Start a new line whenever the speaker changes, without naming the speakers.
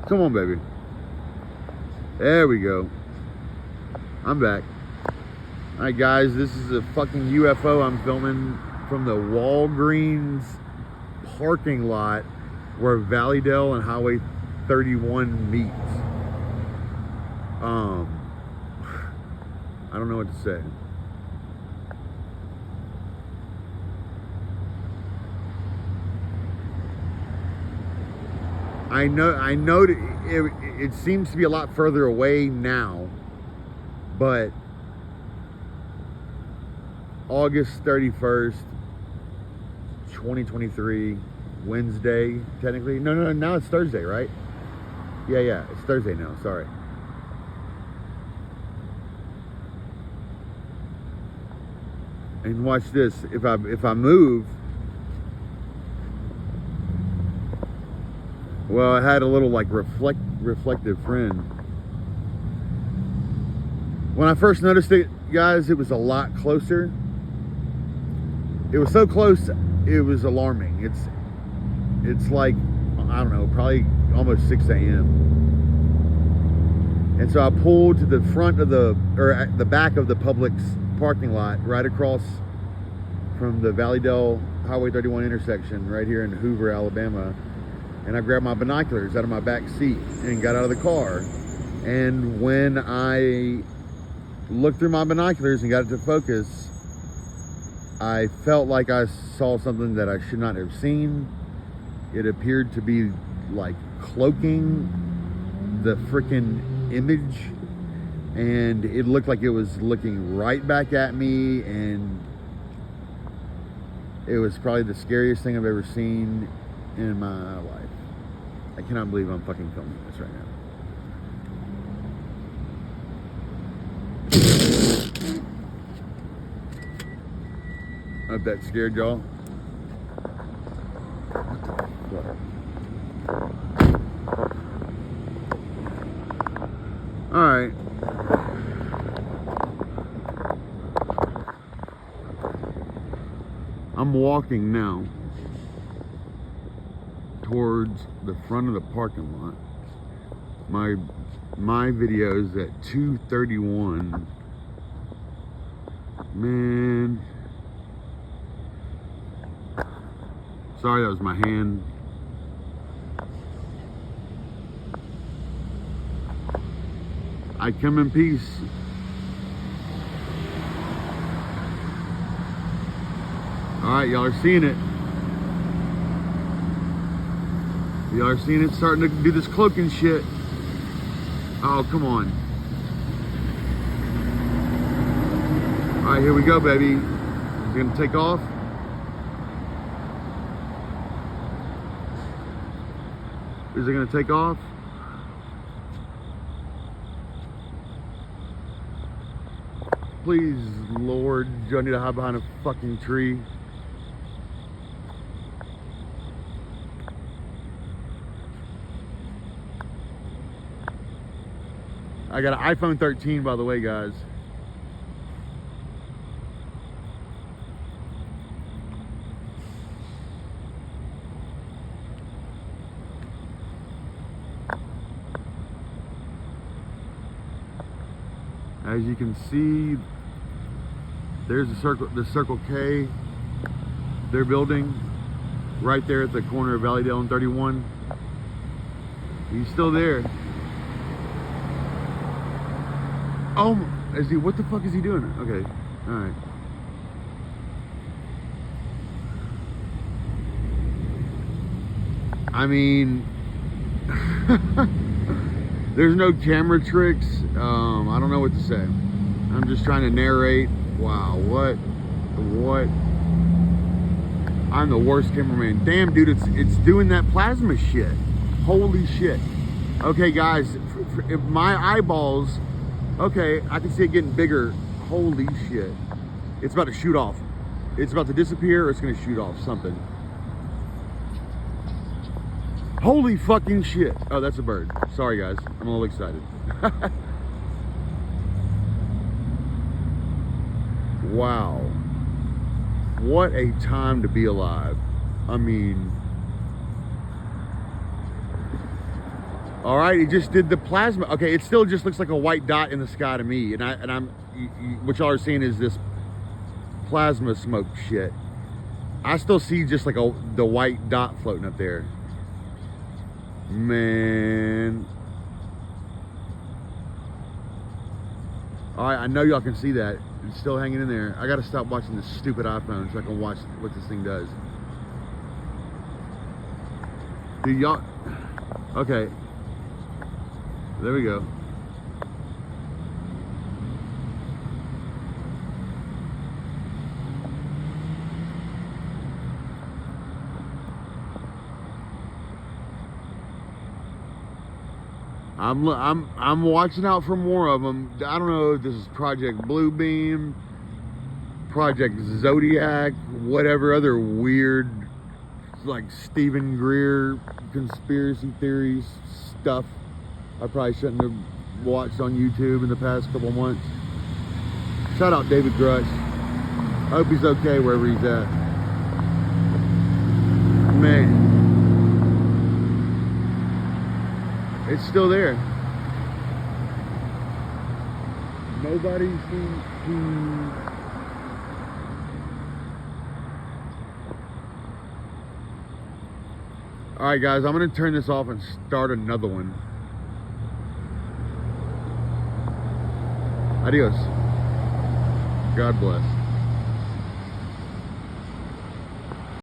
Come on, baby. There we go. I'm back. Alright guys, this is a fucking UFO I'm filming from the Walgreens parking lot where Valleydale and Highway 31 meets. I don't know what to say. I know it seems to be a lot further away now, but August 31st, 2023, Wednesday, technically. No, now it's Thursday, right? Yeah, it's Thursday now, sorry. And watch this, if I move, well, I had a little like reflective friend. When I first noticed it, guys, it was a lot closer. It was so close, it was alarming. It's like, I don't know, probably almost 6 a.m. And so I pulled to the front of at the back of the Publix parking lot, right across from the Valleydale Highway 31 intersection, right here in Hoover, Alabama. And I grabbed my binoculars out of my back seat and got out of the car. And when I looked through my binoculars and got it to focus, I felt like I saw something that I should not have seen. It appeared to be like cloaking the freaking image, and it looked like it was looking right back at me, and it was probably the scariest thing I've ever seen in my life. I cannot believe I'm fucking filming this right now. I hope that scared y'all. Alright. I'm walking now towards the front of the parking lot. My video is at 2:31. Man. Sorry, that was my hand. I come in peace. Alright, y'all are seeing it. Y'all are seeing it starting to do this cloaking shit. Oh, come on. Alright, here we go, baby. Is it gonna take off? Is it gonna take off? Please, Lord, do I need to hide behind a fucking tree? I got an iPhone 13, by the way, guys. As you can see, there's the Circle K they're building right there at the corner of Valleydale and 31. He's still there. Oh, is he? What the fuck is he doing? Okay, all right. I mean, there's no camera tricks. I don't know what to say. I'm just trying to narrate. Wow, what? I'm the worst cameraman. Damn, dude, it's doing that plasma shit. Holy shit. Okay, guys, if my eyeballs. Okay, I can see it getting bigger. Holy shit. It's about to shoot off. It's about to disappear, or it's gonna shoot off something. Holy fucking shit. Oh, that's a bird. Sorry, guys. I'm a little excited. Wow. What a time to be alive. I mean, All right, he just did the plasma. Okay, it still just looks like a white dot in the sky to me, and what y'all are seeing is this plasma smoke shit. I still see just like the white dot floating up there. Man. All right, I know y'all can see that. It's still hanging in there. I gotta stop watching this stupid iPhone so I can watch what this thing does. Dude, y'all, okay. There we go. I'm watching out for more of them. I don't know if this is Project Bluebeam, Project Zodiac, whatever other weird, like Stephen Greer conspiracy theories stuff I probably shouldn't have watched on YouTube in the past couple months. Shout out David Grush. I hope he's okay wherever he's at. Man. It's still there. Nobody seems to... Alright guys, I'm going to turn this off and start another one. Adios. God bless.